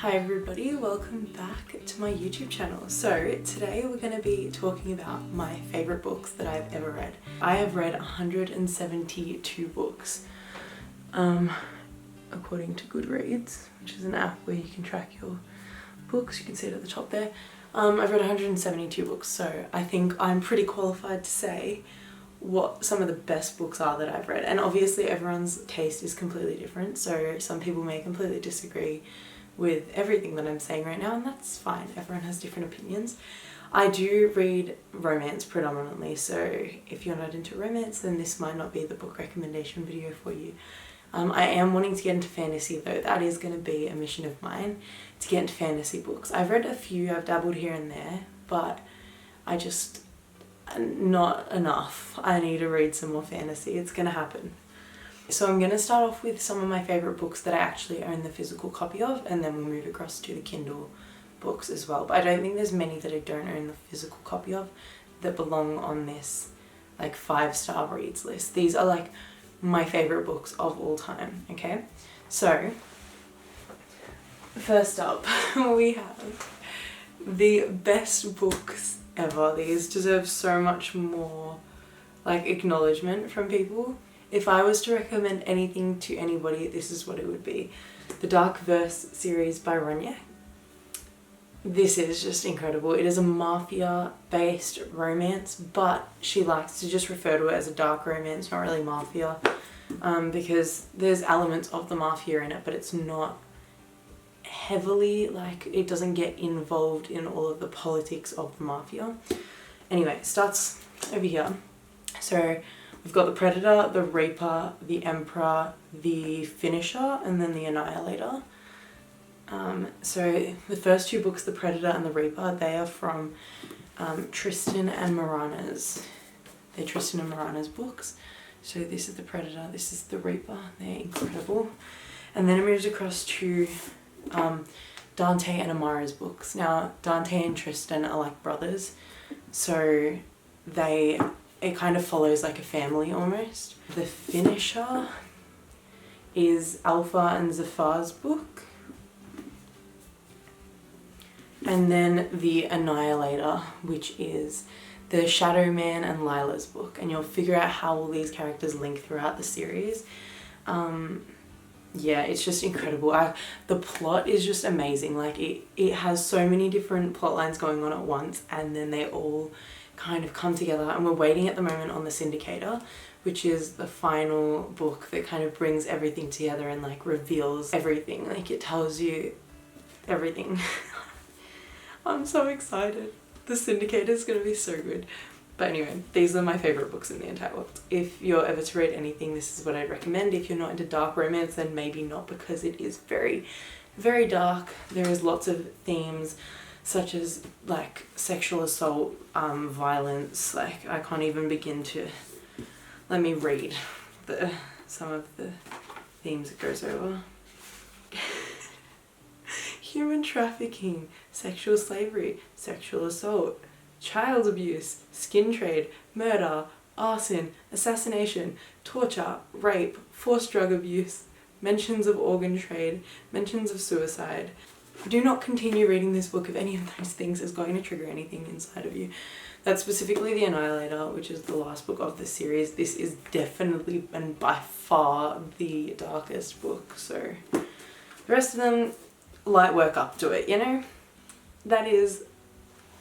Hi everybody, welcome back to my YouTube channel. So today we're going to be talking about my favourite books that I've ever read. I have read 172 books, according to Goodreads, which is an app where you can track your books. You can see it at the top there. I've read 172 books, so I think I'm pretty qualified to say what some of the best books are that I've read. And obviously everyone's taste is completely different, so some people may completely disagree with everything that I'm saying right now, and that's fine. Everyone has different opinions. I do read romance predominantly, so if you're not into romance, then this might not be the book recommendation video for you. I am wanting to get into fantasy though. That is going to be a mission of mine, to get into fantasy books. I've read a few, I've dabbled here and there, but I just, not enough. I need to read some more fantasy. It's going to happen. So I'm going to start off with some of my favourite books that I actually own the physical copy of, and then we'll move across to the Kindle books as well. But I don't think there's many that I don't own the physical copy of that belong on this like 5-star reads list. These are like my favourite books of all time, okay? So first up we have the best books ever. These deserve so much more like acknowledgement from people. If I was to recommend anything to anybody, this is what it would be. The Dark Verse series by Ronya. This is just incredible. It is a mafia-based romance, but she likes to just refer to it as a dark romance, not really mafia, because there's elements of the mafia in it, but it's not heavily, like, it doesn't get involved in all of the politics of the mafia. Anyway, it starts over here. So we've got the Predator, the Reaper, the Emperor, the Finisher, and then the Annihilator. So the first two books, the Predator and the Reaper, they are from Tristan and Marana's. They're Tristan and Marana's books. So this is the Predator, this is the Reaper. They're incredible. And then it moves across to Dante and Amara's books. Now, Dante and Tristan are like brothers, so it kind of follows like a family almost. The Finisher is Alpha and Zafar's book. And then the Annihilator, which is the Shadow Man and Lila's book. And you'll figure out how all these characters link throughout the series. Yeah, it's just incredible. The plot is just amazing. Like it has so many different plot lines going on at once, and then they all kind of come together, and we're waiting at the moment on the Syndicator, which is the final book that kind of brings everything together and like reveals everything. Like it tells you everything. I'm so excited. The Syndicator is going to be so good. But anyway, these are my favourite books in the entire world. If you're ever to read anything, this is what I'd recommend. If you're not into dark romance, then maybe not, because it is very, very dark. There is lots of themes such as like sexual assault, violence. Like I can't even begin to, let me read some of the themes it goes over. Human trafficking, sexual slavery, sexual assault, child abuse, skin trade, murder, arson, assassination, torture, rape, forced drug abuse, mentions of organ trade, mentions of suicide. Do not continue reading this book if any of those things is going to trigger anything inside of you. That's specifically the Annihilator, which is the last book of the series. This is definitely and by far the darkest book, so the rest of them, light work up to it, you know? That is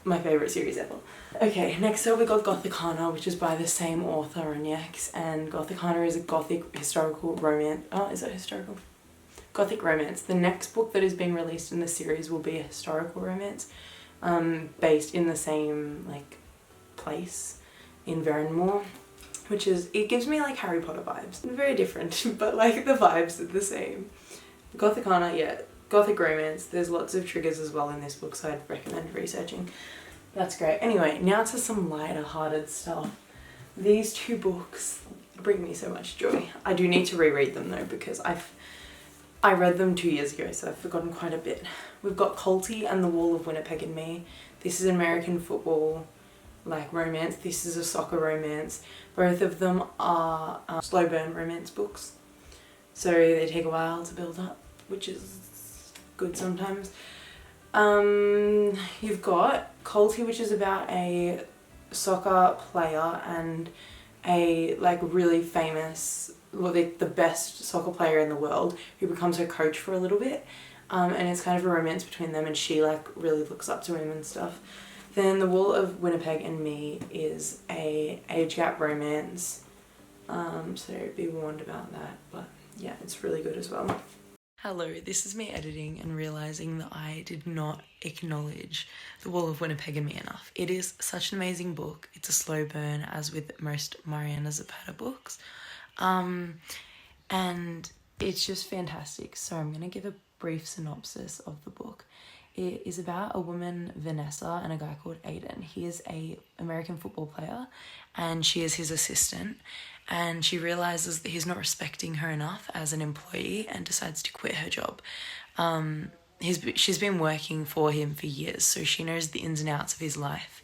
my favourite series ever. Okay, next up we got Gothicana, which is by the same author, Ronyax, and Gothicana is a gothic historical romance. Oh, is it historical? Gothic romance. The next book that is being released in the series will be a historical romance, based in the same like place in Verranmore, which is, it gives me like Harry Potter vibes. Very different, but like the vibes are the same. Gothicana, yeah, gothic romance. There's lots of triggers as well in this book, so I'd recommend researching. That's great. Anyway, now to some lighter hearted stuff. These two books bring me so much joy. I do need to reread them though, because I read them 2 years ago, so I've forgotten quite a bit. We've got Colty and the Wall of Winnipeg and Me. This is an American football like romance. This is a soccer romance. Both of them are slow burn romance books, so they take a while to build up, which is good sometimes. You've got Colty, which is about a soccer player and a like really famous, well, the best soccer player in the world who becomes her coach for a little bit. And it's kind of a romance between them, and she like really looks up to him and stuff. Then The Wall of Winnipeg and Me is a age gap romance, so be warned about that, but yeah, it's really good as well. Hello, this is me editing and realising that I did not acknowledge The Wall of Winnipeg and Me enough. It is such an amazing book. It's a slow burn, as with most Mariana Zapata books. And it's just fantastic. So I'm going to give a brief synopsis of the book. It is about a woman, Vanessa, and a guy called Aiden. He is an American football player and she is his assistant. And she realises that he's not respecting her enough as an employee and decides to quit her job. She's been working for him for years, so she knows the ins and outs of his life.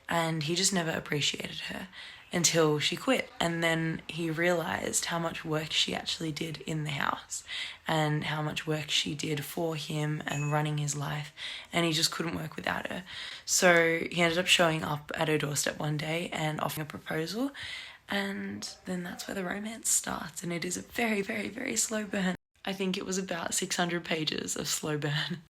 And he just never appreciated her until she quit. And then he realised how much work she actually did in the house and how much work she did for him and running his life, and he just couldn't work without her. So he ended up showing up at her doorstep one day and offering a proposal, and then that's where the romance starts, and it is a very, very, very slow burn. I think it was about 600 pages of slow burn.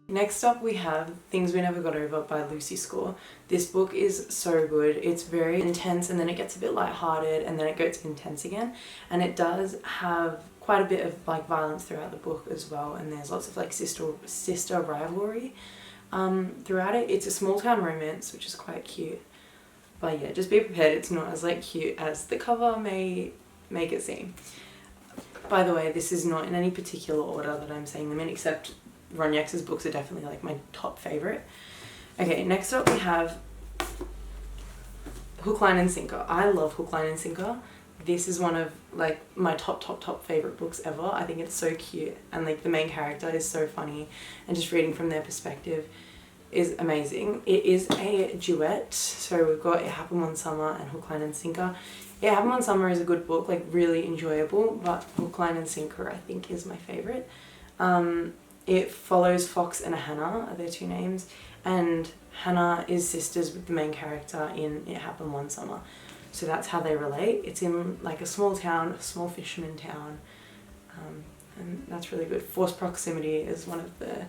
Next up we have Things We Never Got Over by Lucy Score. This book is so good. It's very intense and then it gets a bit lighthearted and then it gets intense again. And it does have quite a bit of like violence throughout the book as well, and there's lots of like sister rivalry throughout it. It's a small town romance, which is quite cute. But yeah, just be prepared, it's not as like cute as the cover may make it seem. By the way, this is not in any particular order that I'm saying them in, except Ron Yex's books are definitely like my top favourite. Okay, next up we have Hook, Line and Sinker. I love Hook, Line and Sinker. This is one of like my top favourite books ever. I think it's so cute and like the main character is so funny, and just reading from their perspective is amazing. It is a duet, so we've got It Happened One Summer and Hook, Line and Sinker. It Happened One Summer is a good book, like really enjoyable, but Hook, Line and Sinker I think is my favourite. It follows Fox and Hannah, are their two names, and Hannah is sisters with the main character in It Happened One Summer. So that's how they relate. It's in like a small town, a small fisherman town, and that's really good. Forced proximity is one of the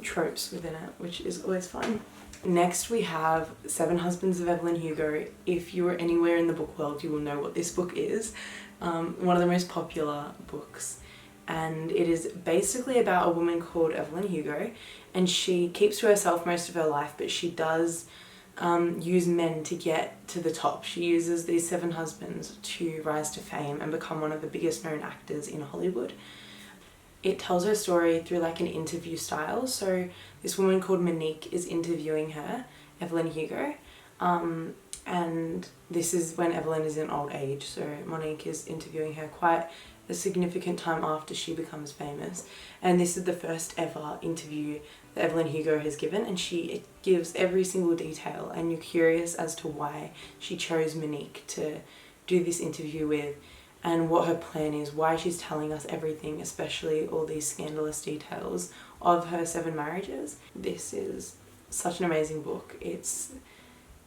tropes within it, which is always fun. Next we have Seven Husbands of Evelyn Hugo. If you are anywhere in the book world, you will know what this book is. One of the most popular books. And it is basically about a woman called Evelyn Hugo, and she keeps to herself most of her life, but she does use men to get to the top. She uses these 7 husbands to rise to fame and become one of the biggest known actors in Hollywood. It tells her story through like an interview style. So this woman called Monique is interviewing her, Evelyn Hugo, and this is when Evelyn is in old age. So Monique is interviewing her quite a significant time after she becomes famous, and this is the first ever interview that Evelyn Hugo has given, and she gives every single detail, and you're curious as to why she chose Monique to do this interview with and what her plan is, why she's telling us everything, especially all these scandalous details of her 7 marriages. This is such an amazing book. It's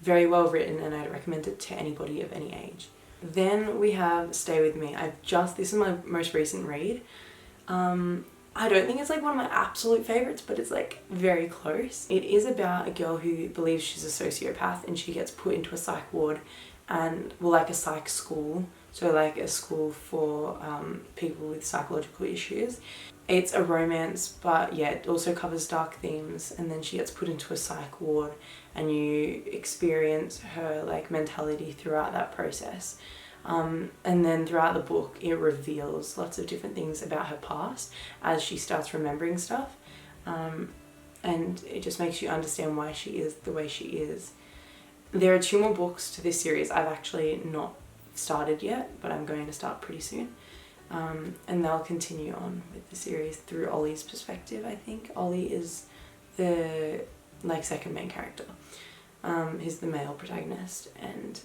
very well written and I'd recommend it to anybody of any age. Then we have Stay With Me. This is my most recent read. I don't think it's like one of my absolute favourites, but it's like very close. It is about a girl who believes she's a sociopath and she gets put into a psych ward and, well, like a psych school. So like a school for people with psychological issues. It's a romance, but yeah, it also covers dark themes, and then she gets put into a psych ward and you experience her like mentality throughout that process. And then throughout the book it reveals lots of different things about her past as she starts remembering stuff, and it just makes you understand why she is the way she is. There are 2 more books to this series. I've actually not started yet, but I'm going to start pretty soon. And they'll continue on with the series through Ollie's perspective, I think. Ollie is the like second main character. He's the male protagonist, and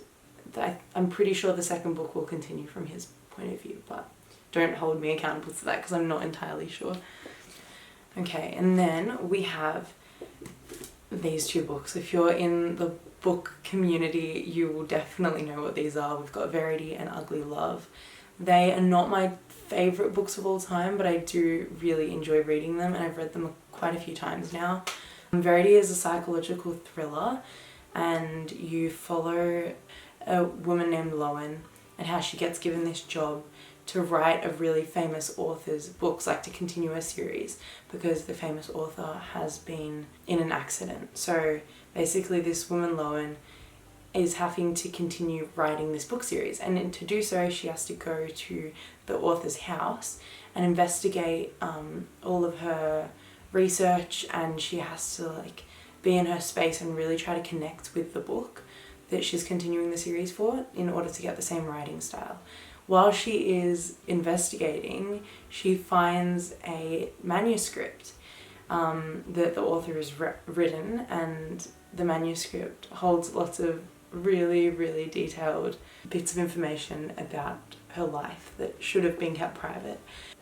I'm pretty sure the second book will continue from his point of view, but don't hold me accountable to that because I'm not entirely sure. Okay, and then we have these two books. If you're in the book community, you will definitely know what these are. We've got Verity and Ugly Love. They are not my favourite books of all time, but I do really enjoy reading them, and I've read them quite a few times now. Verity is a psychological thriller, and you follow a woman named Lowen and how she gets given this job to write a really famous author's books, like to continue a series, because the famous author has been in an accident. So basically this woman Lowen is having to continue writing this book series, and to do so she has to go to the author's house and investigate all of her research, and she has to like be in her space and really try to connect with the book that she's continuing the series for in order to get the same writing style. While she is investigating, she finds a manuscript that the author has written, and the manuscript holds lots of really, really detailed bits of information about her life that should have been kept private.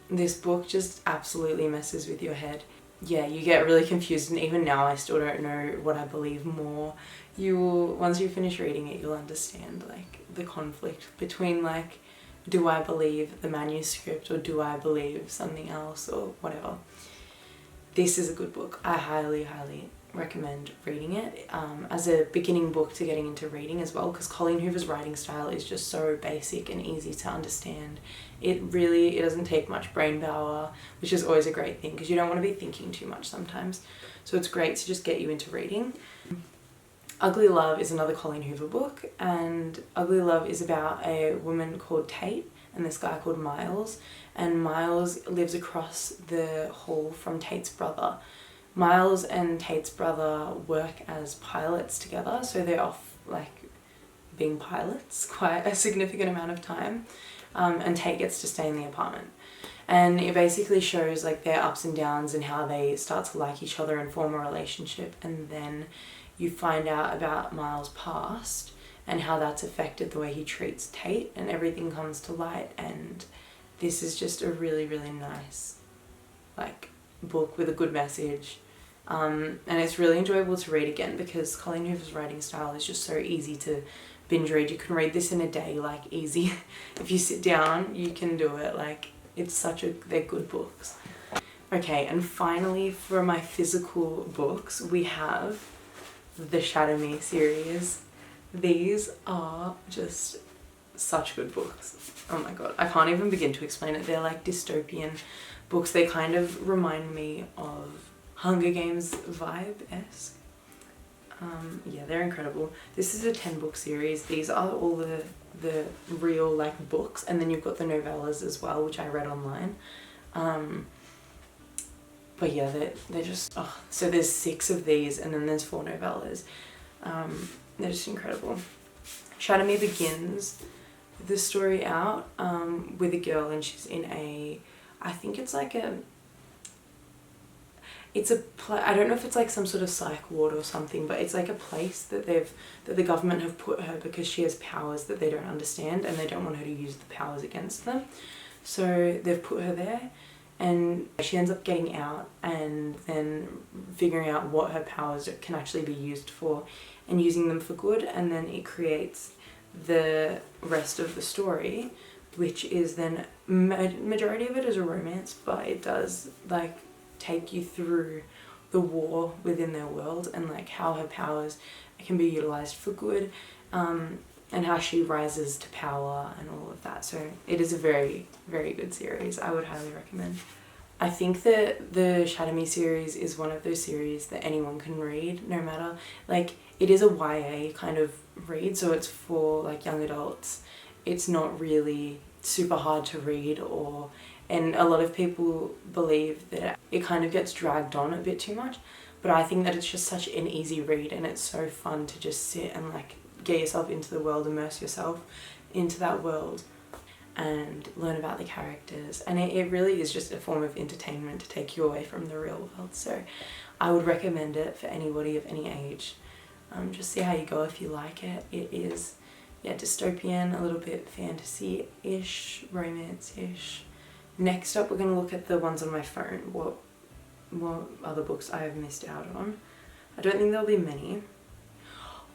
This book just absolutely messes with your head. Yeah, you get really confused, and even now I still don't know what I believe more. Once you finish reading it, you'll understand like the conflict between like, do I believe the manuscript or do I believe something else or whatever. This is a good book. I highly, highly recommend reading it as a beginning book to getting into reading as well, because Colleen Hoover's writing style is just so basic and easy to understand. It doesn't take much brain power, which is always a great thing because you don't want to be thinking too much sometimes. So it's great to just get you into reading. Ugly Love is another Colleen Hoover book, and Ugly Love is about a woman called Tate and this guy called Miles, and Miles lives across the hall from Tate's brother. Miles and Tate's brother work as pilots together, so they're off like being pilots quite a significant amount of time, and Tate gets to stay in the apartment. And it basically shows like their ups and downs and how they start to like each other and form a relationship, and then you find out about Miles' past and how that's affected the way he treats Tate, and everything comes to light. And this is just a really, really nice like book with a good message, and it's really enjoyable to read again because Colleen Hoover's writing style is just so easy to binge read. You can read this in a day, like easy. If you sit down, you can do it. Like they're good books. Okay, and finally for my physical books, we have the Shatter Me series. These are just such good books. Oh my god, I can't even begin to explain it. They're like dystopian books. They kind of remind me of Hunger Games vibe-esque. Yeah, they're incredible. This is a 10-book series. These are all the real like books, and then you've got the novellas as well, which I read online. But yeah, they're just, so there's 6 of these, and then there's 4 novellas. They're just incredible. Shatter Me begins the story out with a girl, and she's in I think it's like I don't know if it's like some sort of psych ward or something, but it's like a place that the government have put her because she has powers that they don't understand, and they don't want her to use the powers against them. So they've put her there, and she ends up getting out and then figuring out what her powers can actually be used for and using them for good, and then it creates the rest of the story, which is then majority of it is a romance, but it does like take you through the war within their world and like how her powers can be utilized for good, and how she rises to power and all of that. So it is a very, very good series. I would highly recommend. I think that the Shatter Me series is one of those series that anyone can read, no matter, like, it is a YA kind of read, so it's for like young adults. It's not really super hard to read, and a lot of people believe that it kind of gets dragged on a bit too much, but I think that it's just such an easy read, and it's so fun to just sit and like get yourself into the world, immerse yourself into that world and learn about the characters, and it really is just a form of entertainment to take you away from the real world. So I would recommend it for anybody of any age. Just see how you go if you like it. It is, yeah, dystopian, a little bit fantasy-ish, romance-ish. Next up, we're going to look at the ones on my phone. What more other books I have missed out on. I don't think there'll be many.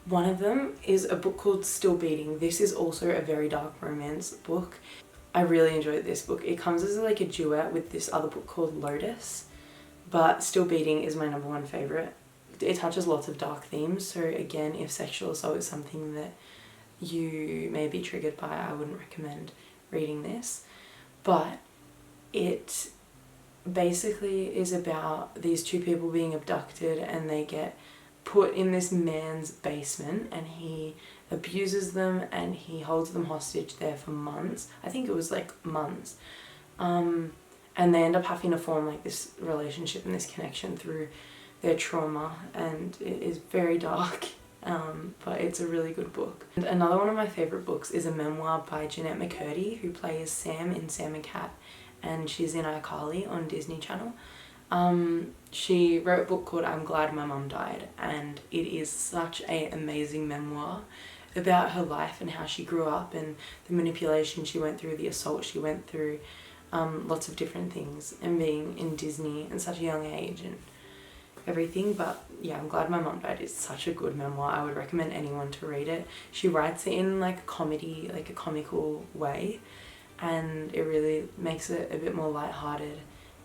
One of them is a book called Still Beating. This is also a very dark romance book. I really enjoyed this book. It comes as like a duet with this other book called Lotus, but Still Beating is my number one favourite. It touches lots of dark themes, so again, if sexual assault is something that you may be triggered by, I wouldn't recommend reading this. But it basically is about these two people being abducted, and they get put in this man's basement, and he abuses them and he holds them hostage there for months. I think it was like months. And they end up having to form like this relationship and this connection through their trauma, and it is very dark, but it's a really good book. And another one of my favourite books is a memoir by Jeanette McCurdy, who plays Sam in Sam and Cat, and she's in iCarly on Disney Channel. She wrote a book called I'm Glad My Mum Died, and it is such an amazing memoir about her life and how she grew up and the manipulation she went through, the assault she went through, lots of different things, and being in Disney at such a young age and everything. But yeah, I'm Glad My Mum Died is such a good memoir. I would recommend anyone to read it. She writes it in like a comedy, like a comical way, and it really makes it a bit more lighthearted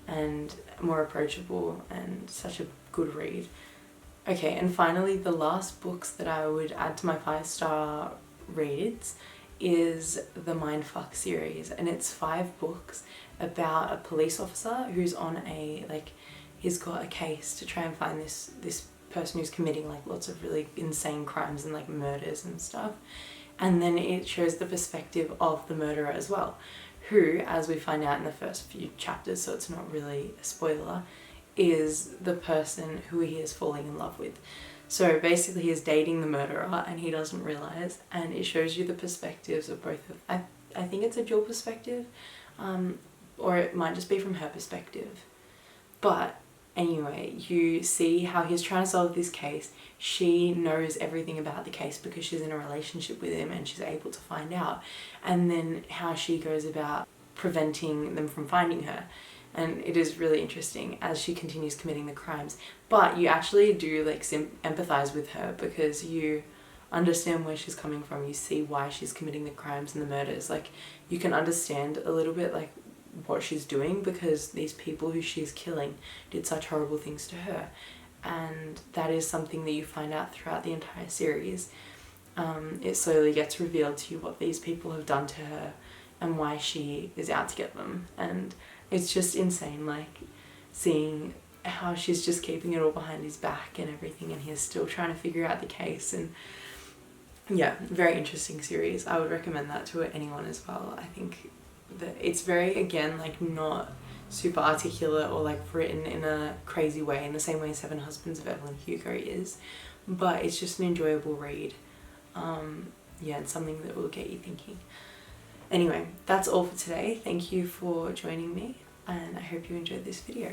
and more approachable, and such a good read. Okay, and finally the last books that I would add to my 5-star reads is the Mindfuck series, and it's 5 books about a police officer who's on a, like, he's got a case to try and find this person who's committing like lots of really insane crimes and like murders and stuff, and then it shows the perspective of the murderer as well, who, as we find out in the first few chapters, so it's not really a spoiler, is the person who he is falling in love with. So basically he is dating the murderer and he doesn't realise, and it shows you the perspectives of both of, I think it's a dual perspective, or it might just be from her perspective. But anyway, you see how he's trying to solve this case. She knows everything about the case because she's in a relationship with him and she's able to find out. And then how she goes about preventing them from finding her. And it is really interesting as she continues committing the crimes. But you actually do like empathize with her because you understand where she's coming from. You see why she's committing the crimes and the murders. Like, you can understand a little bit like what she's doing because these people who she's killing did such horrible things to her, and that is something that you find out throughout the entire series. It slowly gets revealed to you what these people have done to her and why she is out to get them, and it's just insane, like seeing how she's just keeping it all behind his back and everything, and he's still trying to figure out the case. And yeah, very interesting series. I would recommend that to anyone as well. I think that it's very, again, like not super articulate or like written in a crazy way in the same way Seven Husbands of Evelyn Hugo is, but it's just an enjoyable read. Yeah, it's something that will get you thinking. Anyway, that's all for today. Thank you for joining me, and I hope you enjoyed this video.